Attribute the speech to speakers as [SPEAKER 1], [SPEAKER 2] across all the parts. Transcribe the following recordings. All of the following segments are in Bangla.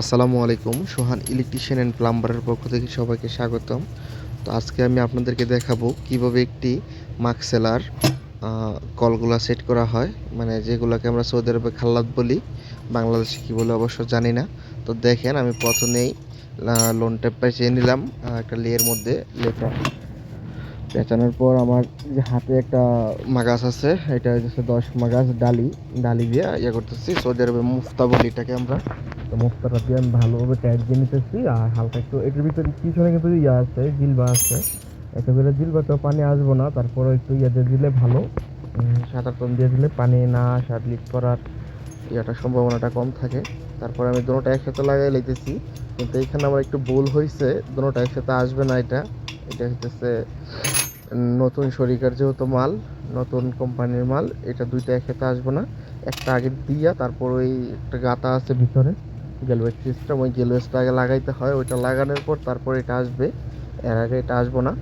[SPEAKER 1] আসসালামু আলাইকুম। সোহান ইলেকট্রিশিয়ান অ্যান্ড প্লাম্বারের পক্ষ থেকে সবাইকে স্বাগতম। তো আজকে আমি আপনাদেরকে দেখাবো কিভাবে একটি মাক্সেলার কলগুলা সেট করা হয়, মানে যেগুলোকে আমরা সৌদি আরবে খাল্লাত বলি, বাংলাদেশে কী বলে অবশ্য জানি না। তো দেখেন, আমি প্রথমেই লোন টেপ পেঁচিয়ে নিলাম একটা লেয়ের মধ্যে। লেটা পেঁচানোর পর আমার যে হাতে একটা মাগাজ আছে, এটা হচ্ছে 10 মাগাজ ডালি দিয়ে করতেছি। সৌদি আরবে মুফতা বলি এটাকে আমরা। তো মুক্তাটা দিয়ে আমি ভালোভাবে টাইট দিয়ে নিতেছি, আর হালকা একটু এটার ভিতরে পিছনে কিন্তু আছে, জিলবা আছে। এতে করে জিলবাতেও পানি আসবো না, তারপরে একটু দিয়ে দিলে ভালো। 7-8 দিয়ে দিলে পানি না আসা, লিক করার সম্ভাবনাটা কম থাকে। তারপরে আমি দুটোটা একসাথে লাগাই লাইতেছি, কিন্তু এখানে আমার একটু ভুল হয়েছে, দুটোটা একসাথে আসবে না। এটা হইতেছে নতুন শরিকার যেহেতু মাল, নতুন কোম্পানির মাল, এটা দুইটা একসাথে আসবে না। একটা আগে দিয়া তারপর ওই একটা গাতা আছে ভিতরে গ্যালওয়েজ সিস্টেম, ওই গ্যালওয়েজটা আগে লাগাইতে হয়। ওইটা লাগানোর পর তারপর এটা আসবে, এর আগে এটা আসবো না।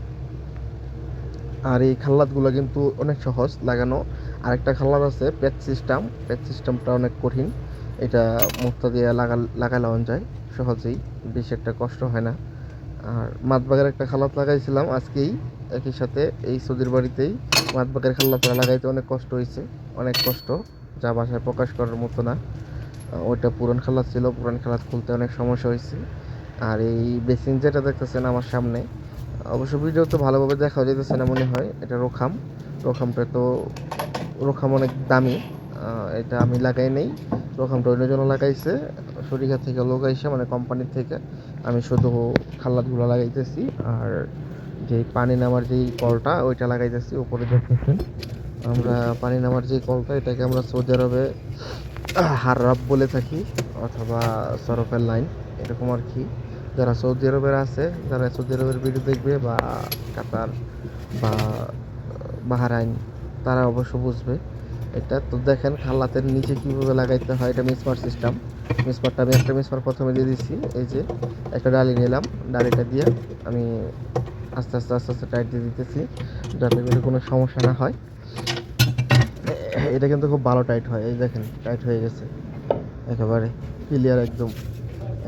[SPEAKER 1] আর এই খাল্লাতগুলো কিন্তু অনেক সহজ লাগানো। আরেকটা খাল্লাত আছে প্যাচ সিস্টেমটা অনেক কঠিন। এটা মুক্তা দিয়ে লাগানো যায় সহজেই, বেশি একটা কষ্ট হয় না। আর মাতবাগের একটা খালাত লাগাইছিলাম আজকেই, একই সাথে এই সৌদির বাড়িতেই। মাতবাগের খাল্লাতটা লাগাইতে অনেক কষ্ট হয়েছে, অনেক কষ্ট, যা বাসায় প্রকাশ করার মতো না। ওইটা পুরান খালাত ছিল, পুরান খালাত খুলতে অনেক সমস্যা হয়েছে। আর এই বেসিন যেটা দেখতেছেন আমার সামনে, অবশ্য ভিডিও তো ভালোভাবে দেখা যেতেছে না মনে হয়, এটা রোখামটা তো রোখাম অনেক দামি। এটা আমি লাগাই নেই, রোখামটা অন্য জন্য লাগাইছে, শরিকা থেকে লোক আইসে, মানে কোম্পানির থেকে। আমি শুধু খাল্লাতগুলো লাগাইতেছি, আর যেই পানি নামার যেই কলটা ওইটা লাগাইতেছি উপরে দেখতেছেন। আমরা পানি নামার যে কলটা, এটাকে আমরা সৌদি আরবে হার্রাব বলে থাকি, অথবা সরফের লাইন, এরকম আর কি। যারা সৌদি আরবের আছে, যারা সৌদি আরবের ভিডিও দেখবে, বা কাতার বা বাহরাইন, তারা অবশ্য বুঝবে এটা। তো দেখেন খাল্লাতের নিচে কীভাবে লাগাইতে হয়, এটা মিসমার সিস্টেম। মিসমারটা আমি একটা মিসমার প্রথমে দিয়ে দিচ্ছি, এই যে একটা ডালি নিলাম, ডালিটা দিয়ে আমি আস্তে আস্তে আস্তে আস্তে টাইট দিয়ে দিতেছি, যাতে করে কোনো সমস্যা না হয়। এটা কিন্তু খুব ভালো টাইট হয়, এই দেখেন টাইট হয়ে গেছে একেবারে ক্লিয়ার একদম।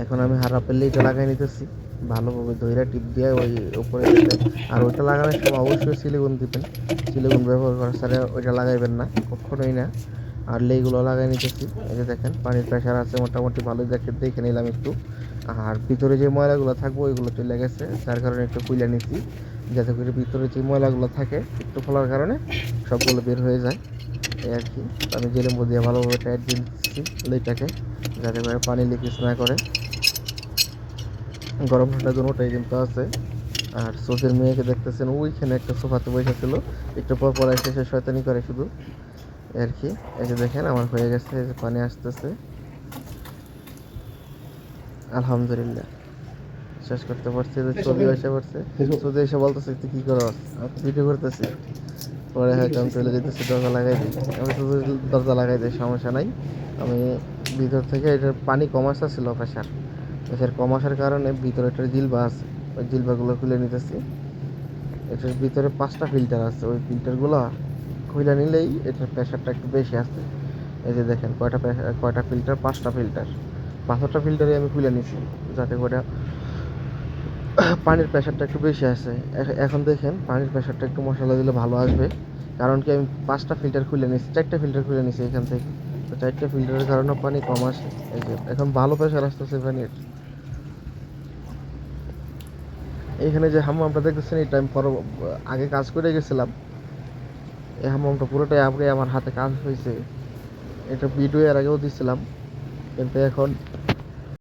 [SPEAKER 1] এখন আমি হারাপের এটা লাগাই নিতেছি ভালোভাবে ধইরা টিপ দিয়ে ওই উপরে দিতে। আর ওইটা লাগানোর সময় অবশ্যই সিলিকন দিবেন, সিলিকন ব্যবহার করা ছাড়া ওইটা লাগাইবেন না, কখনোই না। আর লেইগুলো লাগাই নিতেছি, এই যে দেখেন পানির প্রেশার আছে মোটামুটি ভালোই, দেখে নিলাম একটু। আর ভিতরে যে ময়লাগুলো থাকবো ওইগুলো চলে গেছে, যার কারণে একটু খুলে নিচ্ছি, যাতে করে ভিতরে যে ময়লাগুলো থাকে একটু খোলার কারণে সবগুলো বের হয়ে যায়, এই আর কি। আমি জেলেম্বু দিয়ে ভালোভাবে টাইট দিয়ে দিচ্ছি লেইটাকে, যাতে করে পানি লিকেজ না করে। গরম ঠান্ডা দুটোটাই কিন্তু আছে। আর সোজের মেয়েকে দেখতেছেন ওইখানে একটা সোফাতে বসে ছিল, একটু পর পর এসে সে শয়তানি করে শুধু, আর কি। এই যে দেখেন আমার হয়ে গেছে, এই যে পানি আসতেছে, আলহামদুলিল্লাহ শেষ করতে পারছি। চলে এসে পড়ছে, চলে এসে বলতেছে তুই কি করো, ভিডিও করতেছি। পরে হয়তো আমি চলে যেতেছি, দরজা লাগাই দিই। আমি শুধু দরজা লাগাই দিই, সমস্যা নাই। আমি ভিতর থেকে এটার পানি কম আসতেছিল, প্রেশার কম আসার কারণে ভিতরে একটা জিলবা আছে, ওই জিলবাগুলো খুলে নিতেছি। এটার ভিতরে 5টা ফিল্টার আছে, ওই ফিল্টারগুলো খুলে নিলেই এটার প্রেশারটা একটু বেশি আসে। এই যে দেখেন কয়টা ফিল্টার, 5টা ফিল্টার, 5টা ফিল্টারই আমি খুলে নিছি, যাতে করে পানির প্রেশারটা একটু বেশি আসে। এখন দেখেন পানির প্রেশারটা একটু মশলা দিলে ভালো আসবে, কারণ কি আমি 5টা ফিল্টার খুলে নিছি, 4টা ফিল্টার খুলে নিছি এখান থেকে। তো 4টা ফিল্টারের কারণে পানি কম আসে। এই যে এখন ভালো প্রেশার আসতেছে পানির। এখানে যে হাম্মামটা দেখতেছেন, এটা আমি আগে কাজ করে গেছিলাম। এই হাম্মামটা পুরোটাই আগে আমার হাতে কাজ হয়েছে, এটা ভিডিও এর আগেও দিছিলাম, কিন্তু এখন